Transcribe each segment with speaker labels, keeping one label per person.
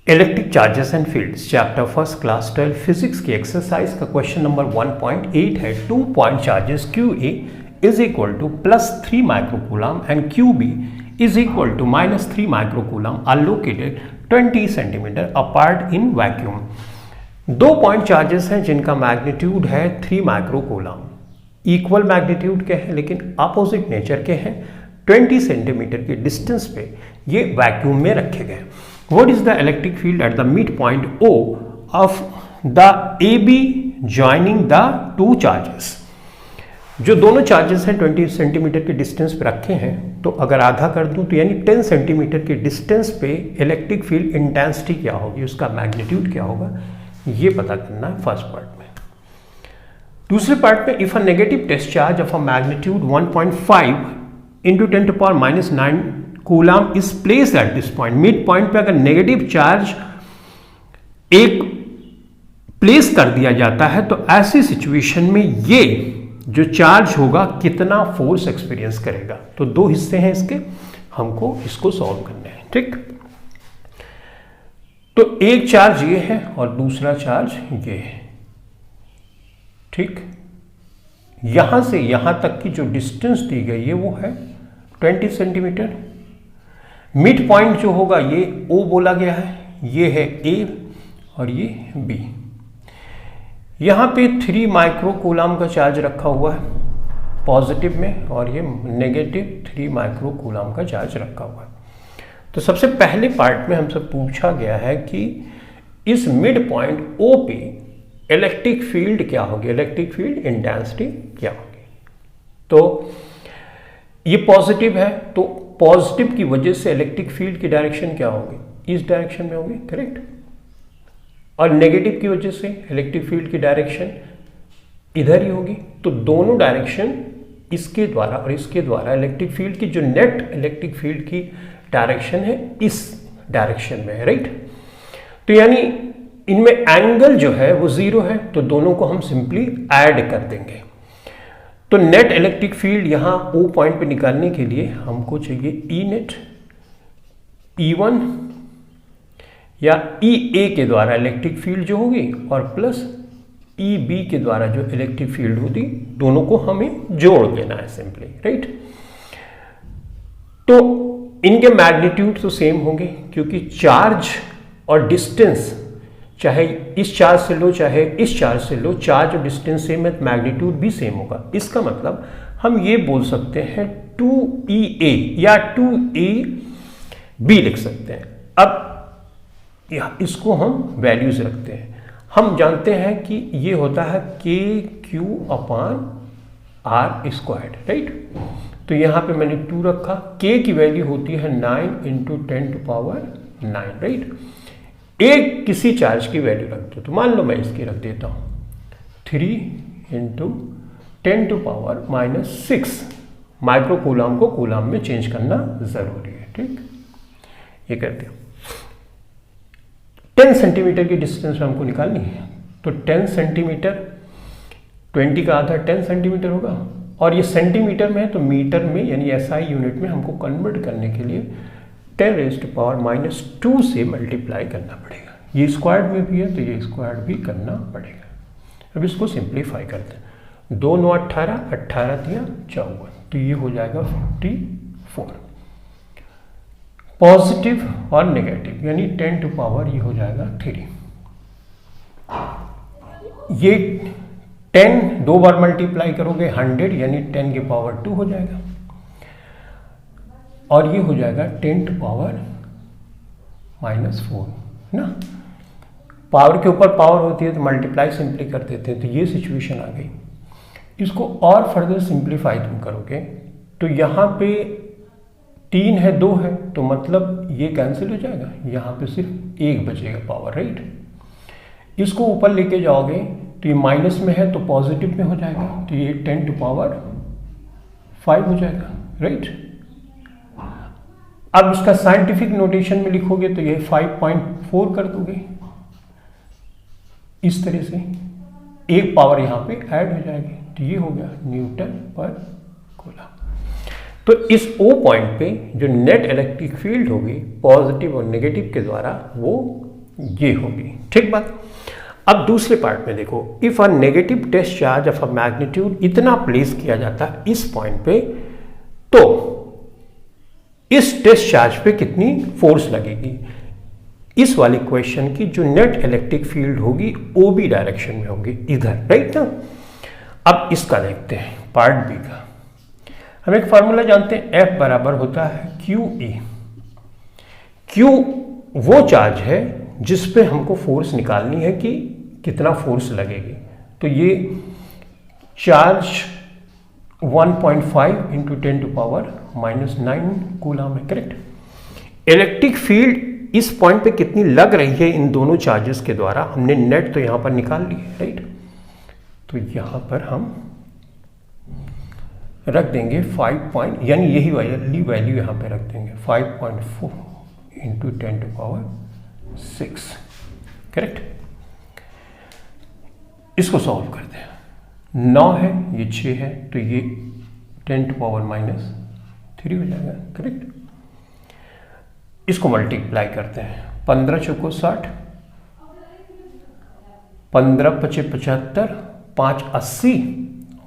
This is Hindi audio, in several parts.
Speaker 1: Electric charges and fields chapter first class 12 physics की एक्सरसाइज का क्वेश्चन नंबर 1.8 है। 2 point charges QA is equal to +3 microcoulomb and QB is equal to -3 microcoulomb are located 20 centimetre apart in vacuum. 2 point charges हैं जिनका मैग्नीट्यूड है 3 माइक्रोकूलम, इक्वल मैग्नीट्यूड के हैं लेकिन अपोजिट नेचर के हैं। 20 सेंटीमीटर के डिस्टेंस पे ये वैक्यूम में रखे गए। What is the electric field at the midpoint O of the AB joining the two charges? जो दोनों चार्जेस हैं 20 सेंटीमीटर के डिस्टेंस पे रखे हैं, तो अगर आधा कर दूं तो यानी 10 सेंटीमीटर के डिस्टेंस पे इलेक्ट्रिक फील्ड इंटेंसिटी क्या होगी, उसका मैग्नीट्यूड क्या होगा, ये पता करना है फर्स्ट पार्ट में। दूसरे पार्ट में if a negative test charge of a magnitude 1.5 into 10⁻⁹ coulomb is place at this point. Mid point पे अगर नेगेटिव चार्ज एक प्लेस कर दिया जाता है तो ऐसी सिचुएशन में ये जो चार्ज होगा कितना फोर्स एक्सपीरियंस करेगा। तो 2 हिस्से हैं इसके, हमको इसको सॉल्व करना है। ठीक, तो एक चार्ज ये है और दूसरा चार्ज ये है। ठीक, यहां से यहां तक की जो डिस्टेंस दी गई है वो है 20 सेंटीमीटर। मिड पॉइंट जो होगा ये O बोला गया है, ये है A और ये B। यहां पे 3 माइक्रोकूलम का चार्ज रखा हुआ है पॉजिटिव में और ये नेगेटिव 3 माइक्रोकूलम का चार्ज रखा हुआ है। तो सबसे पहले पार्ट में हमसे पूछा गया है कि इस मिड पॉइंट O पे इलेक्ट्रिक फील्ड क्या होगी, इलेक्ट्रिक फील्ड इंटेंसिटी क्या होगी। तो ये पॉजिटिव है तो पॉजिटिव की वजह से इलेक्ट्रिक फील्ड की डायरेक्शन क्या होगी, इस डायरेक्शन में होगी, करेक्ट। और नेगेटिव की वजह से इलेक्ट्रिक फील्ड की डायरेक्शन इधर ही होगी। तो दोनों डायरेक्शन इसके द्वारा और इसके द्वारा इलेक्ट्रिक फील्ड की जो नेट इलेक्ट्रिक फील्ड की डायरेक्शन है इस डायरेक्शन में है, राइट। तो यानी इनमें एंगल जो है वो 0 है, तो दोनों को हम सिंपली ऐड कर देंगे। तो नेट इलेक्ट्रिक फील्ड यहां O पॉइंट पे निकालने के लिए हमको चाहिए E नेट E1 या EA के द्वारा इलेक्ट्रिक फील्ड जो होगी और प्लस EB के द्वारा जो इलेक्ट्रिक फील्ड होती, दोनों को हमें जोड़ देना है सिंपली, राइट। तो इनके मैग्नीट्यूड तो सेम होंगे क्योंकि चार्ज और डिस्टेंस चाहे इस चार्ज से लो चाहे इस चार्ज से लो, चार्ज और डिस्टेंस सेम है, मैग्नीट्यूड भी सेम होगा। इसका मतलब हम ये बोल सकते हैं 2EA या 2AB लिख सकते हैं। अब इसको हम वैल्यूज रखते हैं। हम जानते हैं कि ये होता है KQ/R², राइट। तो यहां पे मैंने 2 रखा। K की वैल्यू होती है 9 × 10⁹ राइट। एक किसी चार्ज की वैल्यू रख दो, तो मान लो मैं इसकी रख देता हूं 3 × 10⁻⁻6 माइक्रोकूलम को कूलम में चेंज करना जरूरी है। ठीक, ये कर दिया। 10 सेंटीमीटर की डिस्टेंस हमको निकालनी है, तो 10 सेंटीमीटर 20 का आधा 10 सेंटीमीटर होगा और ये सेंटीमीटर में है तो मीटर में यानी SI यूनिट में हमको कन्वर्ट करने के लिए 10⁻⁻2 से मल्टीप्लाई करना पड़ेगा। ये स्क्वायर्ड में भी है तो ये स्क्वायर्ड भी करना पड़ेगा। अब इसको सिंप्लीफाई करते हैं। 2 × 9 = 18, 18 × 3 = 54, तो ये हो जाएगा 54। पॉजिटिव और नेगेटिव यानी 10 टू पावर ये हो जाएगा 3। ये 10 2 बार मल्टीप्लाई करोगे 100 यानी 10 की पावर 2 हो जाएगा और ये हो जाएगा 10 टू पावर -4 ना। पावर के ऊपर पावर होती है तो मल्टीप्लाई सिंपली कर देते हैं, तो ये सिचुएशन आ गई। इसको और फर्दर सिंप्लीफाई तुम करोगे तो यहाँ पे 3 है 2 है तो मतलब ये कैंसिल हो जाएगा, यहाँ पे सिर्फ 1 बचेगा पावर, राइट। इसको ऊपर लेके जाओगे तो ये माइनस में है तो पॉजिटिव में हो जाएगा, तो ये 10 टू पावर 5 हो जाएगा, राइट। अब इसका साइंटिफिक नोटेशन में लिखोगे तो ये 5.4 कर दोगे। इस तरह से एक पावर यहां पे ऐड हो जाएगी, तो ये हो गया न्यूटन पर कूलम। तो इस O पॉइंट पे जो नेट इलेक्ट्रिक फील्ड होगी पॉजिटिव और नेगेटिव के द्वारा वो ये होगी। ठीक बात। अब दूसरे पार्ट में देखो, if a negative test charge of a magnitude इतना प्लेस किया जाता है इस पॉइंट पे, तो इस टेस्ट चार्ज पे कितनी फोर्स लगेगी। इस वाली क्वेश्चन की जो नेट इलेक्ट्रिक फील्ड होगी ओबी डायरेक्शन में होगी, इधर, राइट ना। अब इसका देखते हैं पार्ट बी का। हम एक फार्मूला जानते हैं, F बराबर होता है QE। Q वो चार्ज है जिस पे हमको फोर्स निकालनी है कि कितना फोर्स लगेगी। तो ये चार्ज 1.5 इंटू 10⁻⁹ कूलम है, करेक्ट। इलेक्ट्रिक फील्ड इस पॉइंट पे कितनी लग रही है इन दोनों चार्जेस के द्वारा, हमने नेट तो यहां पर निकाल ली है, राइट। तो यहां पर हम रख देंगे 5 यानी यही वाली वैल्यू यहां पे रख देंगे 5.4 इंटू 10⁻⁶, करेक्ट। इसको सॉल्व करते हैं। 9 है, ये 6 है, तो ये 10⁻⁻3 हो जाएगा, करेक्ट। इसको मल्टीप्लाई करते हैं, 15 चौको 60, 15 पचे 75, 5 80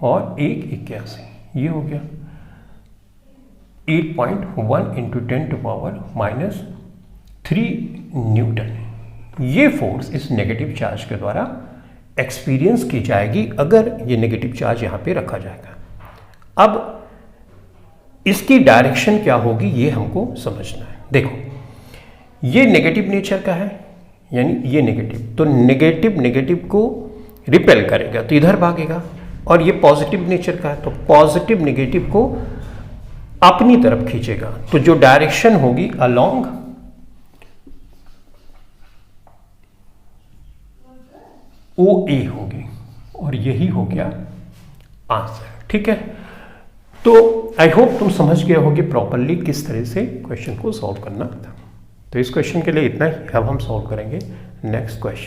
Speaker 1: और 1 81, ये हो गया 8.1 इंटू 10⁻⁻3 न्यूटन। ये फोर्स इस नेगेटिव चार्ज के द्वारा एक्सपीरियंस की जाएगी अगर ये नेगेटिव चार्ज यहां पे रखा जाएगा। अब इसकी डायरेक्शन क्या होगी ये हमको समझना है। देखो, ये नेगेटिव नेचर का है, यानी ये नेगेटिव, तो नेगेटिव को रिपेल करेगा तो इधर भागेगा, और ये पॉजिटिव नेचर का है तो पॉजिटिव नेगेटिव को अपनी तरफ खींचेगा। तो जो डायरेक्शन होगी अलोंग OA होगी, और यही हो गया आंसर। ठीक है, तो आई होप तुम समझ गए होगे प्रॉपरली किस तरह से क्वेश्चन को सॉल्व करना था। तो इस क्वेश्चन के लिए इतना ही। अब हम सॉल्व करेंगे नेक्स्ट क्वेश्चन।